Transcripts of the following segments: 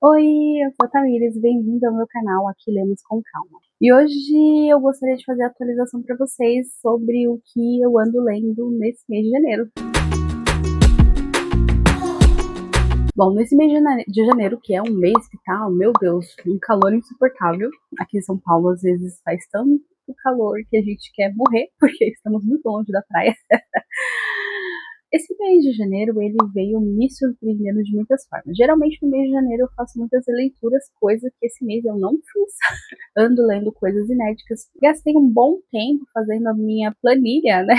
Oi, eu sou a Tamires, bem-vindo ao meu canal Aqui Lemos com Calma. E hoje eu gostaria de fazer a atualização para vocês sobre o que eu ando lendo nesse mês de janeiro. Bom, nesse mês de janeiro, que é um mês que tá, meu Deus, um calor insuportável. Aqui em São Paulo, às vezes, faz tanto calor que a gente quer morrer, porque estamos muito longe da praia. Esse mês de janeiro, ele veio me surpreendendo de muitas formas. Geralmente, no mês de janeiro, eu faço muitas leituras, coisa que esse mês eu não fiz. Ando lendo coisas inéditas. Gastei um bom tempo fazendo a minha planilha, né?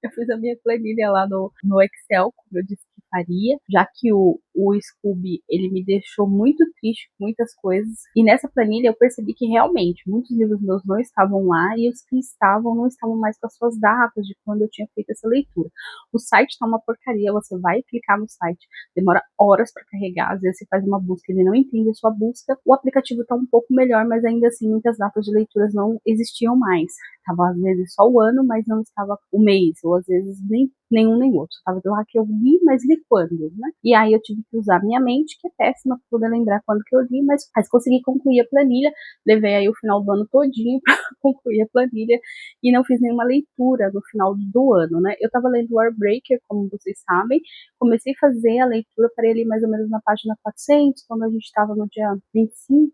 Eu fiz a minha planilha lá no Excel, como eu disse que faria, já que o Scooby, ele me deixou muito triste com muitas coisas. E nessa planilha eu percebi que realmente muitos livros meus não estavam lá e os que estavam não estavam mais com as suas datas de quando eu tinha feito essa leitura. O site tá uma porcaria, você vai clicar no site, demora horas para carregar, às vezes você faz uma busca, ele não entende a sua busca. O aplicativo tá um pouco melhor, mas ainda assim muitas datas de leituras não existiam mais. Tava às vezes só o ano, mas não estava o mês, ou às vezes nem nenhum nem outro. Tava lá que eu li, mas li quando, né? E aí eu tive que usar minha mente, que é péssima para poder lembrar quando que eu li, mas consegui concluir a planilha. Levei aí o final do ano todinho para concluir a planilha e não fiz nenhuma leitura no final do ano, né? Eu tava lendo Warbreaker, como vocês sabem. Comecei a fazer a leitura, parei ali mais ou menos na página 400, quando a gente estava no dia 25,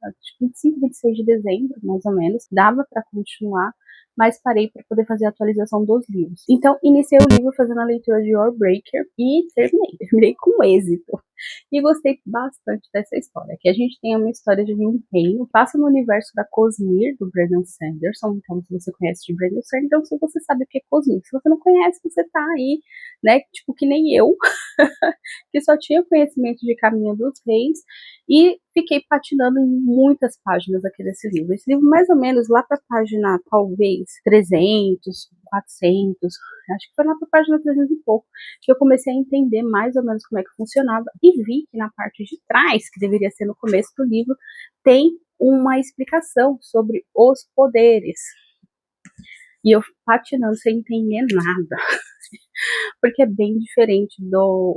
acho que 25, 26 de dezembro, mais ou menos. Dava para continuar, mas parei para poder fazer a atualização dos livros. Então, iniciei o livro fazendo a leitura de Warbreaker e terminei com êxito. E gostei bastante dessa história, que a gente tem uma história de um reino, passa no universo da Cosmere, do Brandon Sanderson. Então, se você conhece de Brandon Sanderson, você sabe o que é Cosmere. Se você não conhece, você tá aí, né, tipo que nem eu, que só tinha conhecimento de Caminho dos Reis, e fiquei patinando em muitas páginas aqui desse livro. Esse livro, mais ou menos, lá para a página, talvez, 300, 400, acho que foi lá para a página 300 e pouco, que eu comecei a entender mais ou menos como é que funcionava, e vi que na parte de trás, que deveria ser no começo do livro, tem uma explicação sobre os poderes. E eu patinando sem entender nada. Porque é bem diferente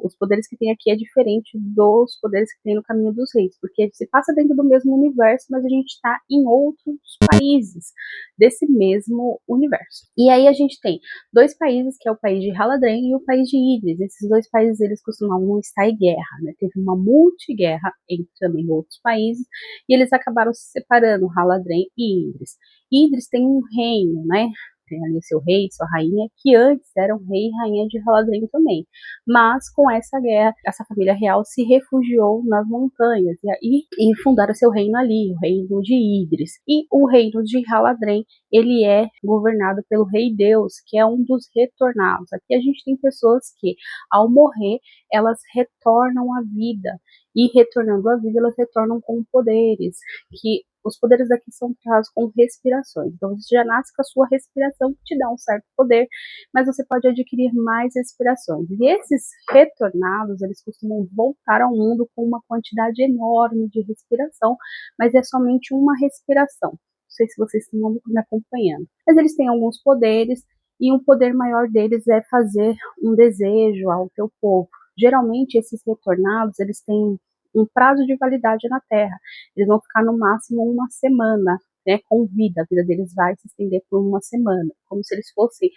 os poderes que tem aqui é diferente dos poderes que tem no Caminho dos Reis, porque se passa dentro do mesmo universo, mas a gente está em outros países desse mesmo universo. E aí a gente tem dois países, que é o país de Haladren e o país de Idris. Esses dois países, eles costumavam estar em guerra, né? Teve uma multiguerra entre também outros países, e eles acabaram se separando, Haladren e Idris. Idris tem um reino, né? Tem ali seu rei, sua rainha, que antes eram rei e rainha de Haladrim também. Mas com essa guerra, essa família real se refugiou nas montanhas e fundaram seu reino ali, o reino de Idris. E o reino de Haladrim, ele é governado pelo rei Deus, que é um dos retornados. Aqui a gente tem pessoas que, ao morrer, elas retornam à vida. E retornando à vida, elas retornam com poderes, que os poderes aqui são criados com respirações. Então, você já nasce com a sua respiração, que te dá um certo poder, mas você pode adquirir mais respirações. E esses retornados, eles costumam voltar ao mundo com uma quantidade enorme de respiração, mas é somente uma respiração. Não sei se vocês estão me acompanhando. Mas eles têm alguns poderes, e um poder maior deles é fazer um desejo ao teu povo. Geralmente, esses retornados, eles têm um prazo de validade na Terra. Eles vão ficar no máximo uma semana, né, com vida. A vida deles vai se estender por uma semana, como se eles fossem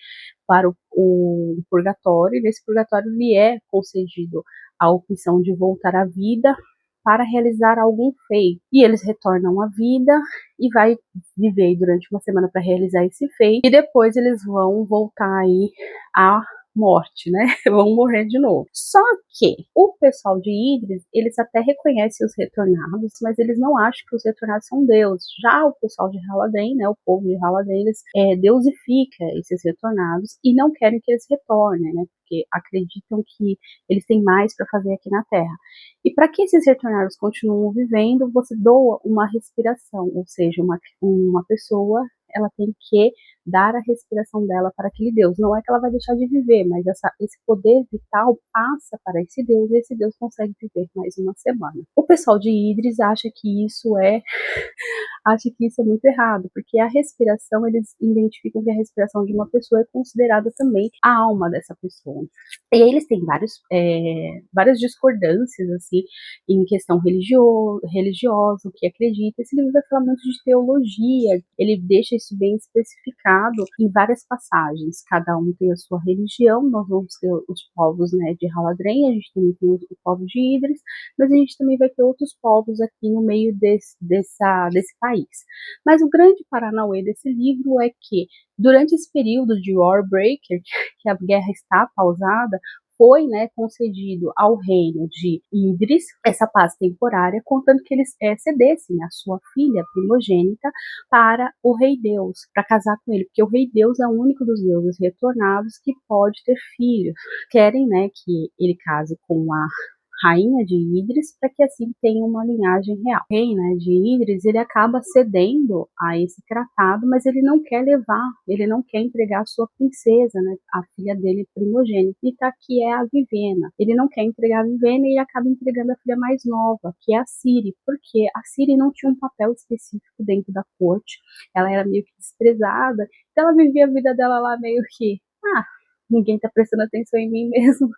para o purgatório. E nesse purgatório lhe é concedido a opção de voltar à vida para realizar algum feito. E eles retornam à vida e vai viver durante uma semana para realizar esse feito. E depois eles vão voltar aí a morte, né? Vão morrer de novo. Só que o pessoal de Idris, eles até reconhecem os retornados, mas eles não acham que os retornados são deuses. Já o pessoal de Haladrim, né, o povo de Haladrim, eles deusifica esses retornados e não querem que eles retornem, né? Porque acreditam que eles têm mais para fazer aqui na Terra. E para que esses retornados continuem vivendo, você doa uma respiração, ou seja, uma pessoa, ela tem que dar a respiração dela para aquele deus. Não é que ela vai deixar de viver, mas esse poder vital passa para esse deus e esse deus consegue viver mais uma semana. O pessoal de Idris acha que isso é muito errado, porque a respiração, eles identificam que a respiração de uma pessoa é considerada também a alma dessa pessoa. E aí eles têm várias discordâncias, assim, em questão religiosa, o que acredita. Esse livro vai falar muito de teologia, ele deixa isso bem especificado em várias passagens. Cada um tem a sua religião, nós vamos ter os povos, né, de Haladren, a gente também tem o povo de Idris, mas a gente também vai ter outros povos aqui no meio desse país. Mas o grande paranauê desse livro é que, durante esse período de Warbreaker, que a guerra está pausada, foi, né, concedido ao reino de Idris essa paz temporária, contando que eles cedessem a sua filha primogênita para o Rei Deus, para casar com ele, porque o Rei Deus é o único dos deuses retornados que pode ter filhos. Querem, né, que ele case com a rainha de Idris, para que assim tenha uma linhagem real. O rei, né, de Idris, ele acaba cedendo a esse tratado, mas ele não quer entregar a sua princesa, né, a filha dele primogênita, que é a Vivena. Ele não quer entregar a Vivena e ele acaba entregando a filha mais nova, que é a Ciri, porque a Ciri não tinha um papel específico dentro da corte, ela era meio que desprezada, então ela vivia a vida dela lá meio que, ninguém tá prestando atenção em mim mesmo.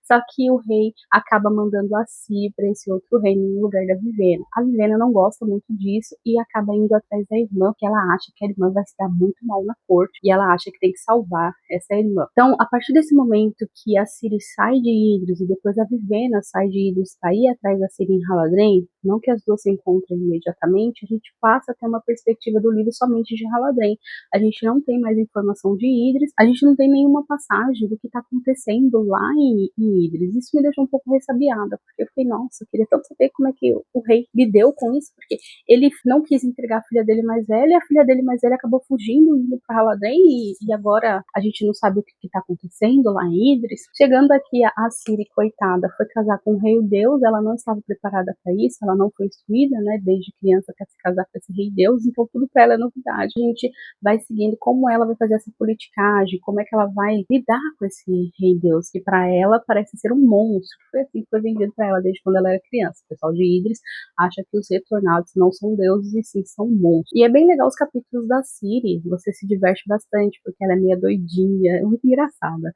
Só que o rei acaba mandando a Ciri para esse outro reino no lugar da Vivena. A Vivena não gosta muito disso e acaba indo atrás da irmã, que ela acha que a irmã vai se dar muito mal na corte e ela acha que tem que salvar essa irmã. Então, a partir desse momento que a Ciri sai de Idris e depois a Vivena sai de Idris para ir atrás da Ciri em Haladren, não que as duas se encontrem imediatamente, a gente passa a ter uma perspectiva do livro somente de Haladren. A gente não tem mais informação de Idris, a gente não tem nenhuma passagem do que está acontecendo lá em Idris. Isso me deixou um pouco ressabiada, porque eu fiquei, nossa, eu queria tanto saber como é que o rei lidou com isso, porque ele não quis entregar a filha dele mais velha, e a filha dele mais velha acabou fugindo, indo para Haladren, e agora a gente não sabe o que está acontecendo lá em Idris. Chegando aqui, a Ciri, coitada, foi casar com o rei Deus, ela não estava preparada para isso, ela não foi instruída, né, desde criança, quer se casar com esse rei Deus, então tudo para ela é novidade. A gente vai seguindo como ela vai fazer essa politicagem, como é que ela vai lidar com esse rei Deus, que para ela parece ser um monstro. Foi assim que foi vendido para ela desde quando ela era criança. O pessoal de Idris acha que os retornados não são deuses e sim são monstros. E é bem legal os capítulos da Ciri, você se diverte bastante, porque ela é meio doidinha, é muito engraçada.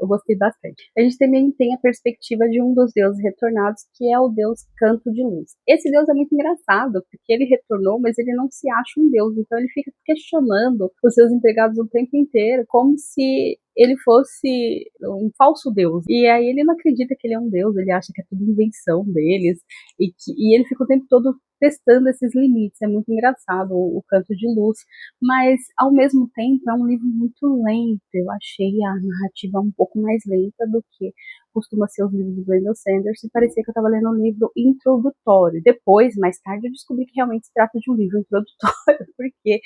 Eu gostei bastante. A gente também tem a perspectiva de um dos deuses retornados, que é o deus Canto de Luz. Esse deus é muito engraçado, porque ele retornou, mas ele não se acha um deus, então ele fica questionando os seus empregados o tempo inteiro, como se ele fosse um falso deus. E aí ele não acredita que ele é um deus, ele acha que é tudo invenção deles, e ele fica o tempo todo testando esses limites. É muito engraçado o Canto de Luz, mas ao mesmo tempo é um livro muito lento. Eu achei a narrativa um pouco mais lenta do que costuma ser os livros do Brandon Sanderson, e parecia que eu estava lendo um livro introdutório. Depois, mais tarde, eu descobri que realmente se trata de um livro introdutório, porque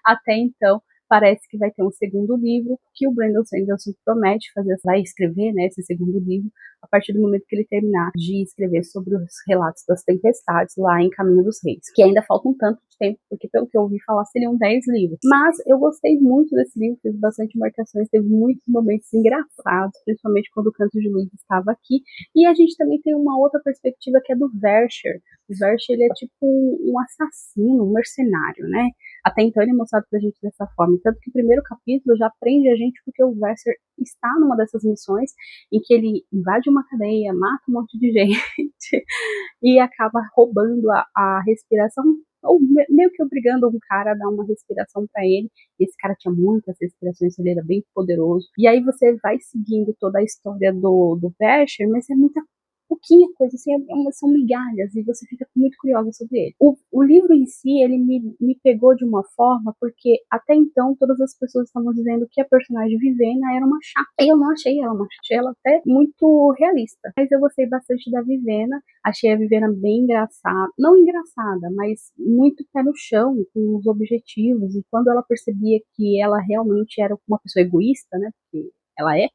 até então parece que vai ter um segundo livro, que o Brandon Sanderson promete fazer, vai escrever, né, esse segundo livro, a partir do momento que ele terminar de escrever sobre os relatos das tempestades lá em Caminho dos Reis, que ainda falta um tanto de tempo, porque pelo que eu ouvi falar seriam 10 livros. Mas eu gostei muito desse livro, teve bastante marcações, teve muitos momentos engraçados, principalmente quando o Canto de Luz estava aqui, e a gente também tem uma outra perspectiva que é do Versher. O Versher, ele é tipo um assassino, um mercenário, né? Até então ele é mostrado pra gente dessa forma. Tanto que o primeiro capítulo já prende a gente porque o Versher está numa dessas missões em que ele invade uma cadeia, mata um monte de gente e acaba roubando a respiração, ou meio que obrigando um cara a dar uma respiração para ele. Esse cara tinha muitas respirações, ele era bem poderoso. E aí você vai seguindo toda a história do Versher, mas é muita pouquinha coisa, assim, são migalhas, e você fica muito curiosa sobre ele. O livro em si, ele me pegou de uma forma, porque até então todas as pessoas estavam dizendo que a personagem Vivena era uma chata. E eu não achei ela uma chata, achei ela até muito realista. Mas eu gostei bastante da Vivena, achei a Vivena bem engraçada, não engraçada, mas muito pé no chão, com os objetivos, e quando ela percebia que ela realmente era uma pessoa egoísta, né, porque ela é,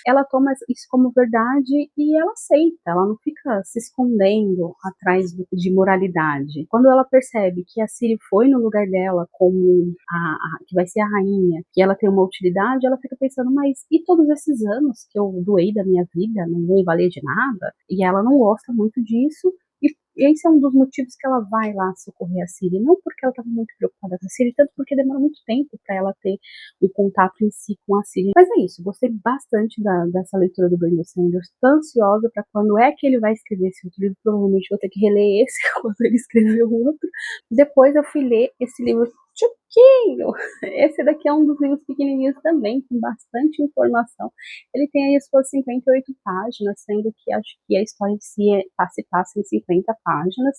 ela toma isso como verdade e ela aceita, ela não fica se escondendo atrás de moralidade. Quando ela percebe que a Ciri foi no lugar dela como que vai ser a rainha, que ela tem uma utilidade, ela fica pensando, mas e todos esses anos que eu doei da minha vida, não vão valer de nada? E ela não gosta muito disso, e esse é um dos motivos que ela vai lá socorrer a Ciri, não porque ela estava muito preocupada com a Ciri, tanto porque demora muito tempo para ela ter o contato em si com a Ciri. Mas é isso, gostei bastante dessa leitura do Brandon Sanderson, tô ansiosa para quando é que ele vai escrever esse outro livro, provavelmente vou ter que reler esse quando ele escrever o outro. Depois eu fui ler esse livro tchuquinho. Esse daqui é um dos livros pequenininhos também, com bastante informação. Ele tem aí as suas 58 páginas, sendo que acho que a história em si se passa em 50 páginas,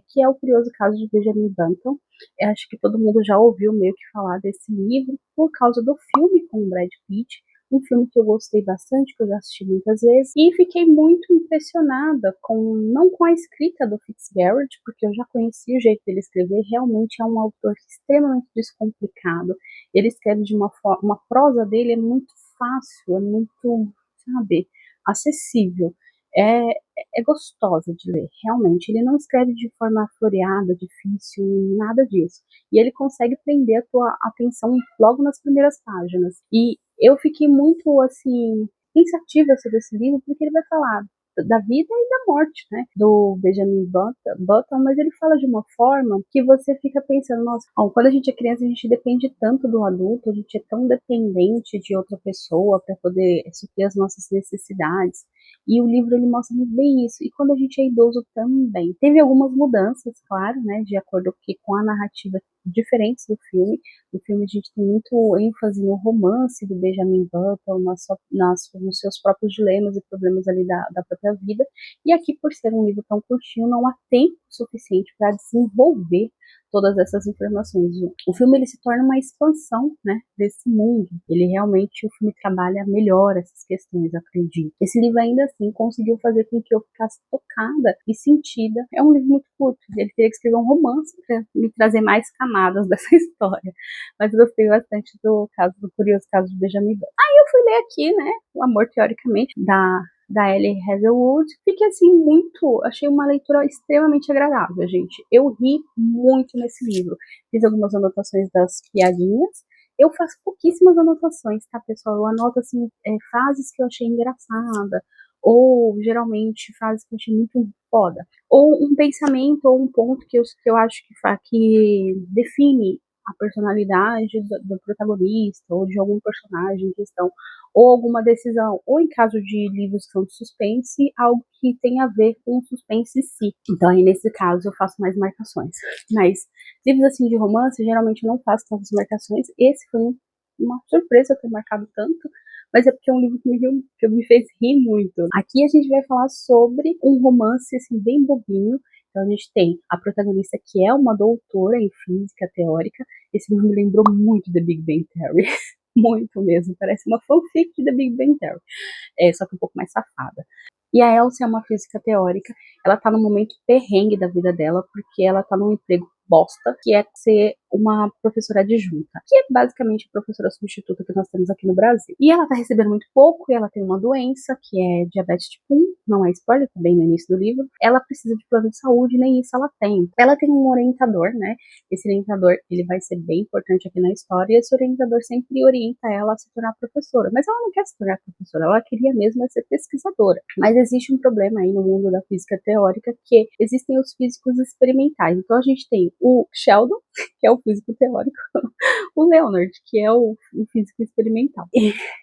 que é o curioso caso de Benjamin Button. Acho que todo mundo já ouviu meio que falar desse livro por causa do filme com o Brad Pitt, um filme que eu gostei bastante, que eu já assisti muitas vezes, e fiquei muito impressionada não com a escrita do Fitzgerald, porque eu já conhecia o jeito dele escrever, realmente é um autor extremamente descomplicado. Ele escreve de uma forma, a prosa dele é muito fácil, é muito, sabe, acessível. É gostosa de ler, realmente. Ele não escreve de forma floreada, difícil, nada disso. E ele consegue prender a tua atenção logo nas primeiras páginas. E eu fiquei muito, assim, pensativa sobre esse livro, porque ele vai falar da vida e da morte, né, do Benjamin Button, mas ele fala de uma forma que você fica pensando, nossa, quando a gente é criança, a gente depende tanto do adulto, a gente é tão dependente de outra pessoa para poder suprir as nossas necessidades. E o livro ele mostra muito bem isso. E quando a gente é idoso também. Teve algumas mudanças, claro, né, de acordo com a narrativa diferentes do filme. No filme a gente tem muito ênfase no romance do Benjamin Button, nos seus próprios dilemas e problemas ali da própria vida. E aqui, por ser um livro tão curtinho, não há tempo suficiente para desenvolver todas essas informações. O filme ele se torna uma expansão, né, desse mundo. Ele realmente, o filme trabalha melhor essas questões, acredito. Esse livro ainda assim conseguiu fazer com que eu ficasse tocada e sentida. É um livro muito curto, ele teria que escrever um romance para me trazer mais camadas dessa história. Mas eu gostei bastante do curioso caso de Benjamin Button. Aí eu fui ler aqui, né, O Amor Teoricamente, da Ellie Hazelwood. Fiquei assim achei uma leitura extremamente agradável, gente. Eu ri muito nesse livro. Fiz algumas anotações das piadinhas. Eu faço pouquíssimas anotações, tá, pessoal? Eu anoto assim frases que eu achei engraçada, ou geralmente frases que eu achei muito foda, ou um pensamento ou um ponto que eu acho que define a personalidade do protagonista ou de algum personagem em questão, ou alguma decisão, ou em caso de livros que são de suspense, algo que tem a ver com o suspense em si. Então aí nesse caso eu faço mais marcações. Mas livros assim de romance, geralmente eu não faço tantas marcações. Esse foi uma surpresa ter marcado tanto, mas é porque é um livro que me fez rir muito. Aqui a gente vai falar sobre um romance assim bem bobinho. Então a gente tem a protagonista que é uma doutora em física teórica. Esse livro me lembrou muito The Big Bang Theory. Muito mesmo, parece uma fanfic de The Big Bang Theory, só que um pouco mais safada. E a Elsie é uma física teórica, ela tá num momento perrengue da vida dela, porque ela tá num emprego bosta, que é ser uma professora adjunta, que é basicamente a professora substituta que nós temos aqui no Brasil. E ela tá recebendo muito pouco, e ela tem uma doença, que é diabetes tipo 1, não é spoiler, tá bem no início do livro. Ela precisa de plano de saúde, nem isso ela tem. Ela tem um orientador, né? Esse orientador, ele vai ser bem importante aqui na história, e esse orientador sempre orienta ela a se tornar professora. Mas ela não quer se tornar professora, ela queria mesmo ser pesquisadora. Mas existe um problema aí no mundo da física teórica, que existem os físicos experimentais. Então a gente tem o Sheldon, que é o físico teórico, o Leonard, que é o físico experimental.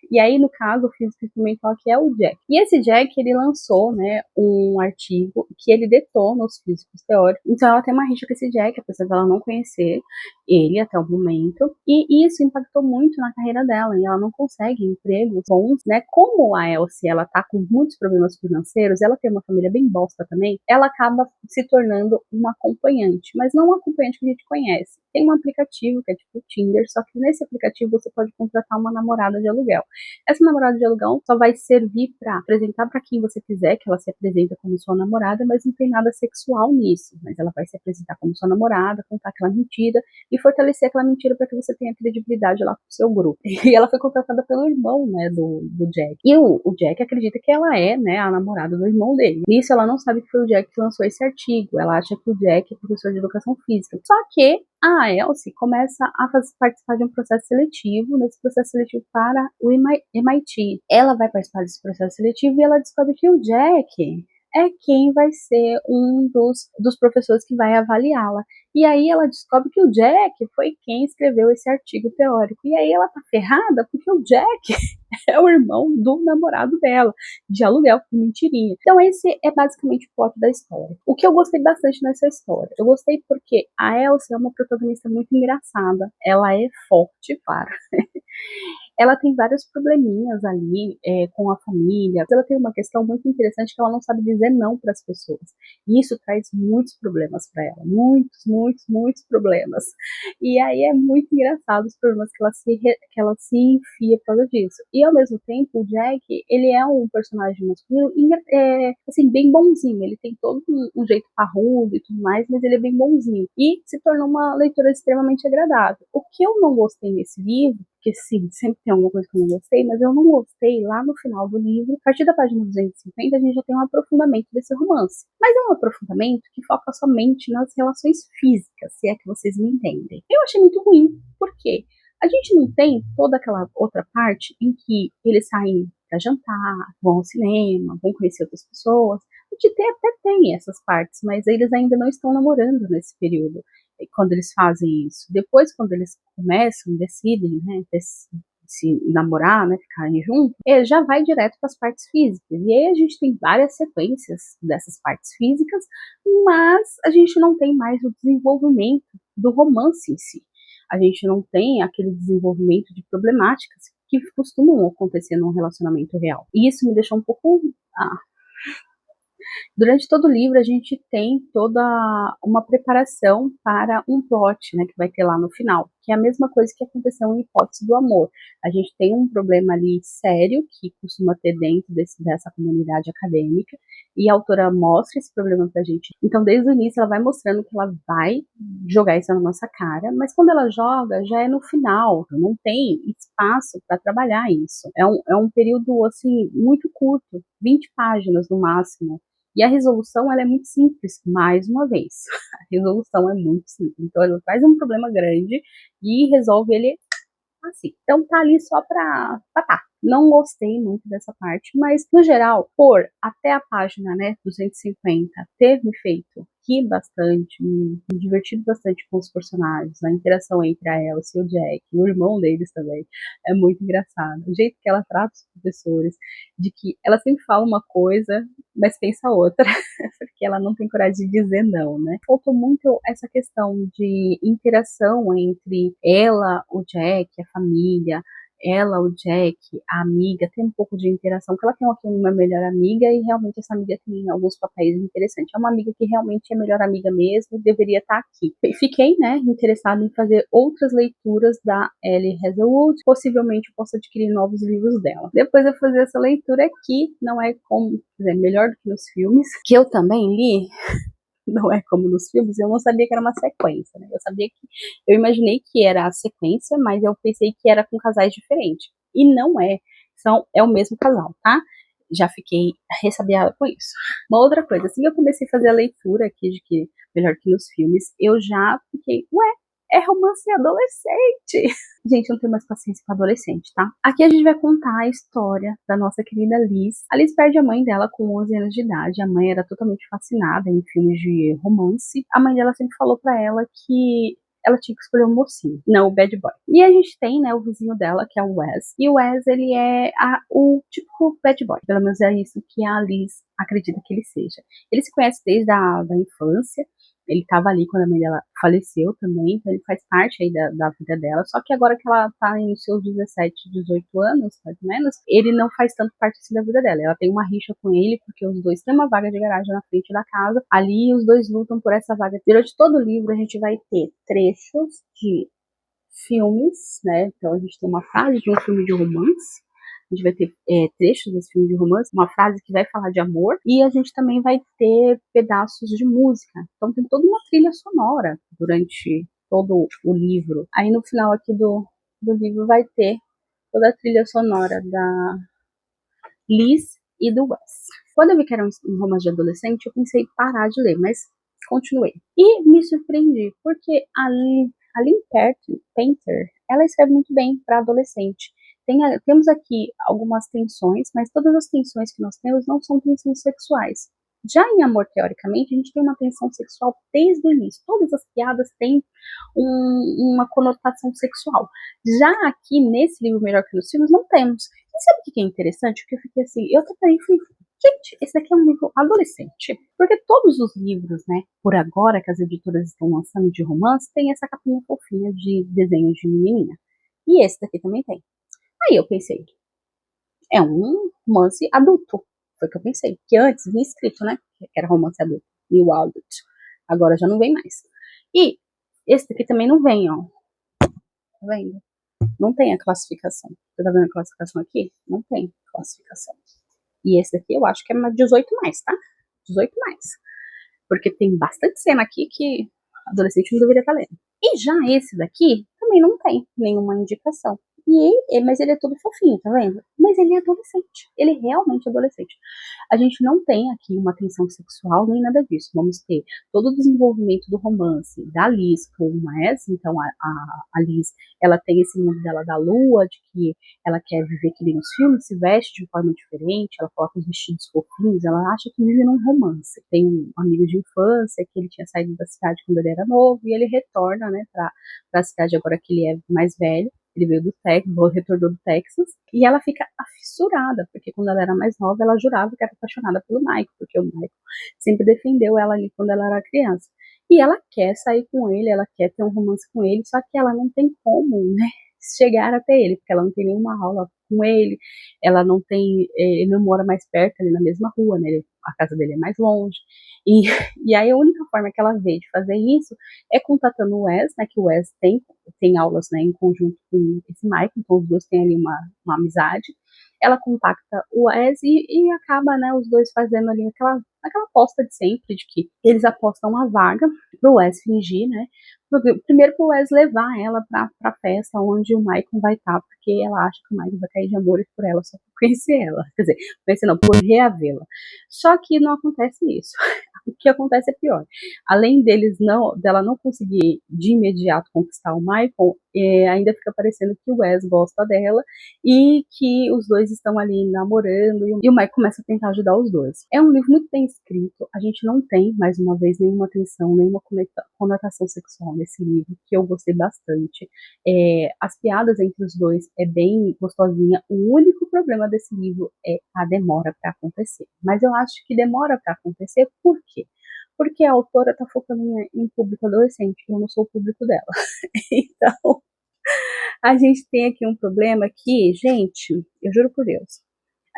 E aí, no caso, o físico experimental que é o Jack. E esse Jack, ele lançou, né, um artigo que ele detona os físicos teóricos. Então ela tem uma rixa com esse Jack, apesar dela não conhecer ele até o momento. E isso impactou muito na carreira dela. E ela não consegue empregos bons, né? Como a Elsie, ela tá com muitos problemas financeiros, ela tem uma família bem bosta também, ela acaba se tornando uma acompanhante. Mas não uma acompanhante que a gente conhece. Tem um aplicativo que é tipo o Tinder, só que nesse aplicativo você pode contratar uma namorada de aluguel. Essa namorada de aluguel só vai servir pra apresentar pra quem você quiser, que ela se apresenta como sua namorada, mas não tem nada sexual nisso. Mas ela vai se apresentar como sua namorada, contar aquela mentira e fortalecer aquela mentira para que você tenha credibilidade lá com o seu grupo. E ela foi contratada pelo irmão, né, do Jack. E o Jack acredita que ela é, né, a namorada do irmão dele. Nisso ela não sabe que foi o Jack que lançou esse artigo. Ela acha que o Jack é professor de educação física. Só que a Elsie começa a participar de um processo seletivo, nesse processo seletivo para o MIT. Ela vai participar desse processo seletivo e ela descobre que o Jack é quem vai ser um dos professores que vai avaliá-la. E aí ela descobre que o Jack foi quem escreveu esse artigo teórico. E aí ela tá ferrada porque o Jack é o irmão do namorado dela, de aluguel, que mentirinha. Então esse é basicamente o plot da história. O que eu gostei bastante nessa história? Eu gostei porque a Elsie é uma protagonista muito engraçada. Ela é forte, para. Ela tem vários probleminhas ali com a família. Ela tem uma questão muito interessante que ela não sabe dizer não para as pessoas. E isso traz muitos problemas para ela. Muitos, muitos, muitos problemas. E aí é muito engraçado os problemas que ela se enfia por causa disso. E ao mesmo tempo, o Jack, ele é um personagem masculino assim, bem bonzinho. Ele tem todo um jeito parrudo e tudo mais, mas ele é bem bonzinho. E se tornou uma leitura extremamente agradável. O que eu não gostei nesse livro, porque sim, sempre tem alguma coisa que eu não gostei, mas eu não gostei lá no final do livro. A partir da página 250, a gente já tem um aprofundamento desse romance. Mas é um aprofundamento que foca somente nas relações físicas, se é que vocês me entendem. Eu achei muito ruim, por quê? A gente não tem toda aquela outra parte em que eles saem para jantar, vão ao cinema, vão conhecer outras pessoas. A gente até tem essas partes, mas eles ainda não estão namorando nesse período, quando eles fazem isso. Depois, quando eles começam, decidem, né, se namorar, né, ficarem juntos, ele já vai direto para as partes físicas. E aí a gente tem várias sequências dessas partes físicas, mas a gente não tem mais o desenvolvimento do romance em si. A gente não tem aquele desenvolvimento de problemáticas que costumam acontecer num relacionamento real. E isso me deixou um pouco... Durante todo o livro, a gente tem toda uma preparação para um plot, né, que vai ter lá no final, que é a mesma coisa que aconteceu em Hipótese do Amor. A gente tem um problema ali sério que costuma ter dentro dessa comunidade acadêmica, e a autora mostra esse problema pra gente. Então, desde o início, ela vai mostrando que ela vai jogar isso na nossa cara, mas quando ela joga, já é no final, não tem espaço para trabalhar isso. É um período, assim, muito curto, 20 páginas no máximo. E a resolução, ela é muito simples, mais uma vez. A resolução é muito simples. Então, ela traz um problema grande e resolve ele assim. Então, tá ali só pra tá. Não gostei muito dessa parte, mas, no geral, por até a página, né, 250, ter me feito rir bastante, me divertido bastante com os personagens, a interação entre a Elsie e o Jack, o irmão deles também, é muito engraçado. O jeito que ela trata os professores, de que ela sempre fala uma coisa, mas pensa outra, porque ela não tem coragem de dizer não, né? Faltou muito essa questão de interação entre ela, o Jack, a família, ela, o Jack, a amiga, tem um pouco de interação, porque ela tem uma melhor amiga e realmente essa amiga tem alguns papéis interessantes. É uma amiga que realmente é melhor amiga mesmo e deveria estar aqui. Fiquei, né, interessada em fazer outras leituras da Ellie Hazelwood, possivelmente eu possa adquirir novos livros dela. Depois de fazer essa leitura aqui, não é como, quer dizer, melhor do que nos filmes, que eu também li, não é como nos filmes, eu não sabia que era uma sequência, né? Eu imaginei que era a sequência, mas eu pensei que era com casais diferentes. E não é. É o mesmo casal, tá? Já fiquei ressabiada com isso. Uma outra coisa, assim que eu comecei a fazer a leitura aqui de que melhor que nos filmes, eu já fiquei, é romance adolescente. Gente, eu não tenho mais paciência com adolescente, tá? Aqui a gente vai contar a história da nossa querida Liz. A Liz perde a mãe dela com 11 anos de idade. A mãe era totalmente fascinada em filmes de romance. A mãe dela sempre falou pra ela que ela tinha que escolher um mocinho, não o bad boy. E a gente tem, né, o vizinho dela, que é o Wes. E o Wes, ele é o típico bad boy. Pelo menos é isso que a Liz acredita que ele seja. Ele se conhece desde a infância. Ele estava ali quando a mãe dela faleceu também, então ele faz parte aí da vida dela, só que agora que ela tá nos seus 17, 18 anos, mais ou menos, ele não faz tanto parte assim da vida dela. Ela tem uma rixa com ele, porque os dois têm uma vaga de garagem na frente da casa, ali os dois lutam por essa vaga. Durante todo o livro a gente vai ter trechos de filmes, né, então a gente tem uma frase de um filme de romance, a gente vai ter trechos desse filme de romance, uma frase que vai falar de amor, e a gente também vai ter pedaços de música. Então tem toda uma trilha sonora durante todo o livro. Aí no final aqui do livro vai ter toda a trilha sonora da Liz e do Wes. Quando eu vi que era um romance de adolescente, eu pensei em parar de ler, mas continuei. E me surpreendi, porque a Lynn Painter, ela escreve muito bem para adolescente. Temos aqui algumas tensões, mas todas as tensões que nós temos não são tensões sexuais. Já em Amor, teoricamente, a gente tem uma tensão sexual desde o início. Todas as piadas têm uma conotação sexual. Já aqui, nesse livro Melhor que nos Filmes, não temos. E sabe o que é interessante? Porque eu fiquei assim, eu até parei e falei, gente, esse daqui é um livro adolescente. Porque todos os livros, né, por agora que as editoras estão lançando de romance, tem essa capinha fofinha de desenho de menininha. E esse daqui também tem. Aí eu pensei, é um romance adulto. Foi o que eu pensei. Que antes vinha escrito, né, que era romance adulto. New Adult. Agora já não vem mais. E esse daqui também não vem, ó. Tá vendo? Não tem a classificação. Você tá vendo a classificação aqui? Não tem classificação. E esse daqui eu acho que é 18 mais, tá? 18 mais. Porque tem bastante cena aqui que adolescente não deveria estar lendo. E já esse daqui também não tem nenhuma indicação. Mas ele é todo fofinho, tá vendo? Mas ele é adolescente. Ele é realmente adolescente. A gente não tem aqui uma tensão sexual nem nada disso. Vamos ter todo o desenvolvimento do romance da Liz com o Wes. Então a Liz, ela tem esse mundo dela da lua, de que ela quer viver que nem os filmes, se veste de forma diferente, ela coloca os vestidos fofinhos, ela acha que vive num romance. Tem um amigo de infância que ele tinha saído da cidade quando ele era novo e ele retorna, né, pra a cidade agora que ele é mais velho. Ele veio do Texas, retornou do Texas, e ela fica fissurada, porque quando ela era mais nova, ela jurava que era apaixonada pelo Michael, porque o Michael sempre defendeu ela ali quando ela era criança. E ela quer sair com ele, ela quer ter um romance com ele, só que ela não tem como, né, chegar até ele, porque ela não tem nenhuma aula com ele, ela não tem, ele não mora mais perto, ali na mesma rua, né, a casa dele é mais longe, e, e aí a única forma que ela vê de fazer isso é contatando o Wes, né, que o Wes tem aulas, né, em conjunto com esse Michael, então os dois têm ali uma amizade. Ela contacta o Wes e acaba, né, os dois fazendo ali aquela aposta de sempre, de que eles apostam uma vaga pro Wes fingir, né, primeiro pro Wes levar ela pra festa onde o Michael vai estar, porque ela acha que o Michael vai cair de amores por ela só por conhecer ela, quer dizer, conhecer não, por reavê-la. Só que não acontece isso. O que acontece é pior. Além dela não conseguir de imediato conquistar o Michael, ainda fica parecendo que o Wes gosta dela e que os dois estão ali namorando e o Michael começa a tentar ajudar os dois. É um livro muito bem escrito, a gente não tem, mais uma vez, nenhuma tensão, nenhuma conotação sexual nesse livro, que eu gostei bastante. As piadas entre os dois é bem gostosinha. O único problema desse livro é a demora para acontecer. Mas eu acho que demora para acontecer por quê? Porque a autora está focando em público adolescente, eu não sou o público dela. Então, a gente tem aqui um problema que, gente, eu juro por Deus,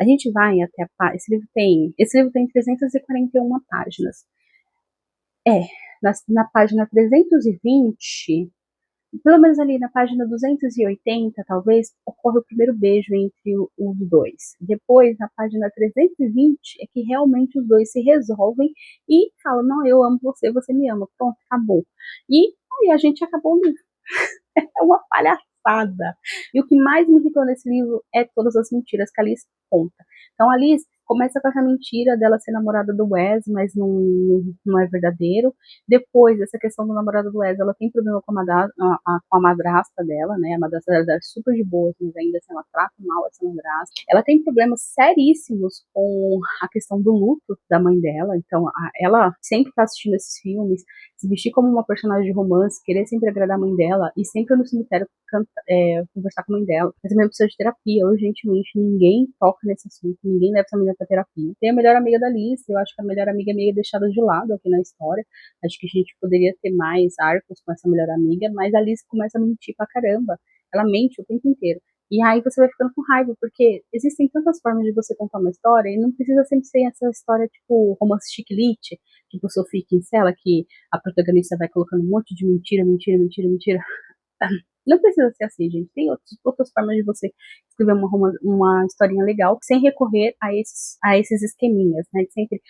a gente vai até esse livro tem 341 páginas. Na página 320, pelo menos ali na página 280, talvez, ocorre o primeiro beijo entre os dois. Depois, na página 320, é que realmente os dois se resolvem e falam, não, eu amo você, você me ama. Pronto, acabou. E aí a gente acabou o livro. É uma palhaçada. E o que mais me irritou nesse livro é todas as mentiras que a Alice conta. Então, a Alice começa com essa mentira dela ser namorada do Wes, mas não é verdadeiro. Depois, essa questão do namorado do Wes, ela tem problema com a madrasta dela, né? A madrasta dela é super de boa, mas ainda assim ela trata mal essa madrasta. Ela tem problemas seríssimos com a questão do luto da mãe dela. Então, ela sempre tá assistindo esses filmes, se vestir como uma personagem de romance, querer sempre agradar a mãe dela e sempre no cemitério conversar com a mãe dela. Essa menina precisa de terapia, urgentemente. Ninguém toca nesse assunto, ninguém leva essa menina pra terapia. Tem a melhor amiga da Alice, eu acho que a melhor amiga é meio deixada de lado aqui na história. Acho que a gente poderia ter mais arcos com essa melhor amiga, mas a Alice começa a mentir pra caramba. Ela mente o tempo inteiro. E aí você vai ficando com raiva, porque existem tantas formas de você contar uma história, e não precisa sempre ser essa história tipo romance chiquilite, tipo Sophie Kinsella, que a protagonista vai colocando um monte de mentira, mentira, mentira, mentira. Não precisa ser assim, gente. Tem outras formas de você escrever uma historinha legal sem recorrer a esses esqueminhas, né? De sempre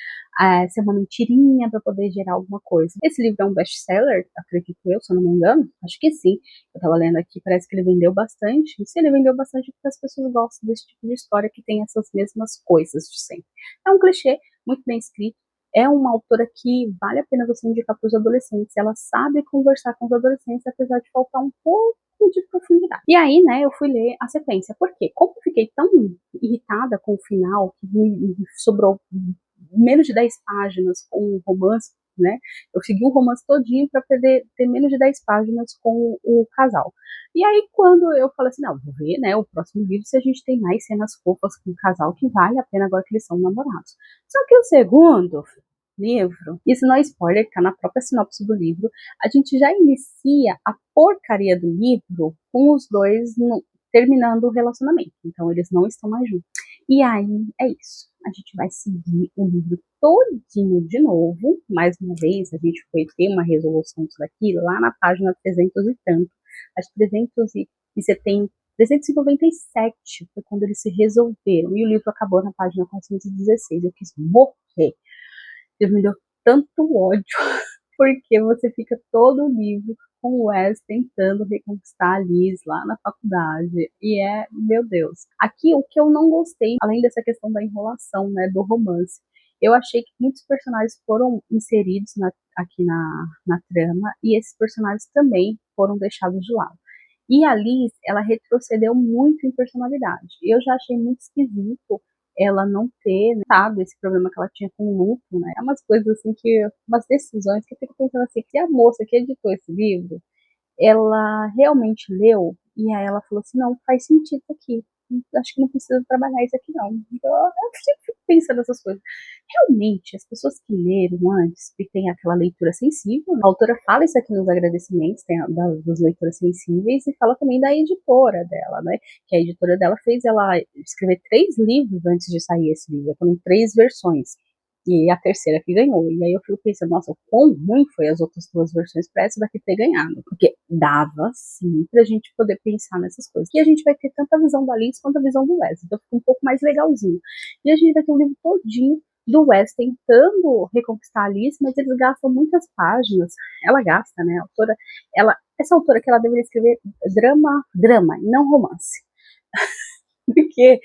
ser uma mentirinha para poder gerar alguma coisa. Esse livro é um best-seller, acredito eu, se eu não me engano. Acho que sim. Eu tava lendo aqui, parece que ele vendeu bastante. E se ele vendeu bastante é porque as pessoas gostam desse tipo de história que tem essas mesmas coisas de sempre. É um clichê muito bem escrito. É uma autora que vale a pena você indicar para os adolescentes. Ela sabe conversar com os adolescentes, apesar de faltar um pouco de profundidade. E aí, né, eu fui ler a sequência. Por quê? Como eu fiquei tão irritada com o final, que me sobrou menos de 10 páginas com o romance, né? Eu segui o romance todinho para poder ter menos de 10 páginas com o casal. E aí, quando eu falei assim, não, vou ver, né, o próximo livro se a gente tem mais cenas fofas com o casal, que vale a pena agora que eles são namorados. Só que o segundo livro, isso não é spoiler, tá na própria sinopse do livro, a gente já inicia a porcaria do livro com os dois terminando o relacionamento. Então, eles não estão mais juntos. E aí, é isso. A gente vai seguir o livro todinho de novo. Mais uma vez, a gente foi ter uma resolução disso daqui lá na página 300 e tanto. As 370, 397 foi quando eles se resolveram. E o livro acabou na página 416. Eu quis morrer. Deus me deu tanto ódio, porque você fica todo o livro com o Wes tentando reconquistar a Liz lá na faculdade. E meu Deus. Aqui, o que eu não gostei, além dessa questão da enrolação, né, do romance, eu achei que muitos personagens foram inseridos aqui na trama, e esses personagens também foram deixados de lado. E a Liz, ela retrocedeu muito em personalidade. Eu já achei muito esquisito ela não ter, né, sabe, esse problema que ela tinha com o luto, né? É umas coisas assim umas decisões que eu fico pensando assim, que a moça que editou esse livro, ela realmente leu, e aí ela falou assim, não, faz sentido aqui. Acho que não precisa trabalhar isso aqui, não. Então, eu sempre fico pensando nessas coisas. Realmente, as pessoas que leram antes, que tem aquela leitura sensível, a autora fala isso aqui nos agradecimentos, tem das leituras sensíveis, e fala também da editora dela, né? Que a editora dela fez ela escrever 3 livros antes de sair esse livro. Foram 3 versões. E a terceira que ganhou. E aí eu fico pensando, nossa, o quão ruim foi as outras 2 versões para essa daqui ter ganhado. Porque dava, sim, pra gente poder pensar nessas coisas. E a gente vai ter tanto a visão da Alice quanto a visão do Wes. Então fica um pouco mais legalzinho. E a gente vai ter um livro todinho do Wes tentando reconquistar a Alice, mas eles gastam muitas páginas. Ela gasta, né? A autora, essa autora que ela deveria escrever drama, e não romance. Porque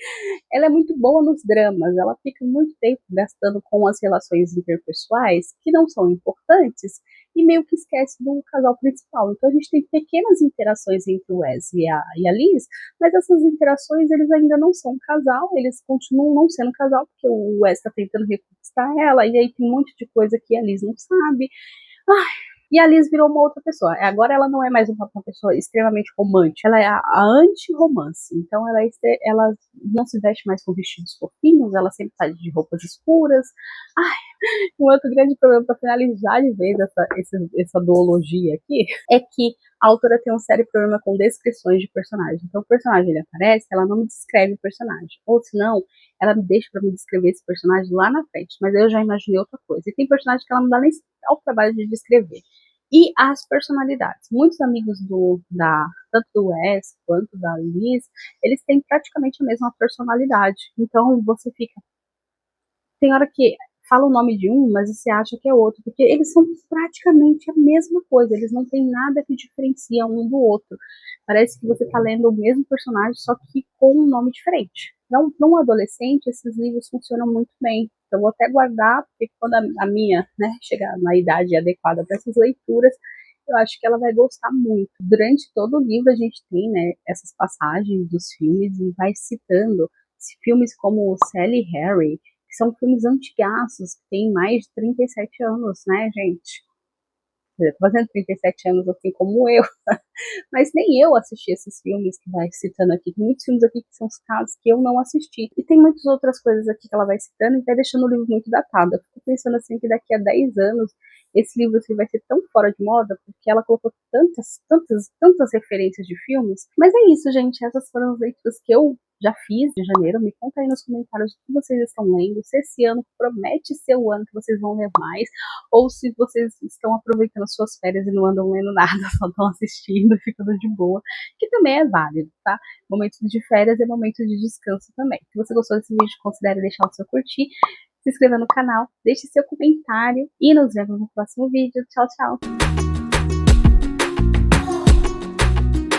ela é muito boa nos dramas, ela fica muito tempo gastando com as relações interpessoais, que não são importantes, e meio que esquece do casal principal. Então a gente tem pequenas interações entre o Wes e a Liz, mas essas interações eles ainda não são um casal, eles continuam não sendo um casal, porque o Wes está tentando reconquistar ela, e aí tem um monte de coisa que a Liz não sabe. Ai, e a Liz virou uma outra pessoa. Agora ela não é mais uma pessoa extremamente romântica, ela é a anti-romance. Então ela não se veste mais com vestidos fofinhos, ela sempre tá de roupas escuras. Ai, um outro grande problema para finalizar de vez essa duologia aqui é que a autora tem um sério problema com descrições de personagem. Então o personagem ele aparece, ela não me descreve o personagem. Ou senão, ela me deixa para me descrever esse personagem lá na frente, mas eu já imaginei outra coisa. E tem personagem que ela não dá nem ao trabalho de descrever. E as personalidades. Muitos amigos tanto do Wes quanto da Liz, eles têm praticamente a mesma personalidade. Então você fica. Tem hora que fala o nome de um, mas você acha que é outro, porque eles são praticamente a mesma coisa, eles não têm nada que diferencia um do outro. Parece que você está lendo o mesmo personagem, só que com um nome diferente. Então, para um adolescente, esses livros funcionam muito bem. Então, vou até guardar, porque quando a minha, né, chegar na idade adequada para essas leituras, eu acho que ela vai gostar muito. Durante todo o livro a gente tem, né, essas passagens dos filmes e vai citando filmes como Sally e Harry, que são filmes antigaços, que têm mais de 37 anos, né, gente? Eu tô fazendo 37 anos assim como eu, mas nem eu assisti esses filmes que vai citando aqui. Tem muitos filmes aqui que são citados que eu não assisti. E tem muitas outras coisas aqui que ela vai citando e vai deixando o livro muito datado. Eu fico pensando assim que daqui a 10 anos esse livro assim, vai ser tão fora de moda, porque ela colocou tantas referências de filmes. Mas é isso, gente. Essas foram as leituras que eu já fiz de janeiro. Me conta aí nos comentários o que vocês estão lendo, se esse ano promete ser o ano que vocês vão ler mais, ou se vocês estão aproveitando suas férias e não andam lendo nada, só estão assistindo e ficando de boa, que também é válido, tá? Momento de férias é momento de descanso também. Se você gostou desse vídeo, considere deixar o seu curtir, se inscreva no canal, deixe seu comentário e nos vemos no próximo vídeo. Tchau, tchau!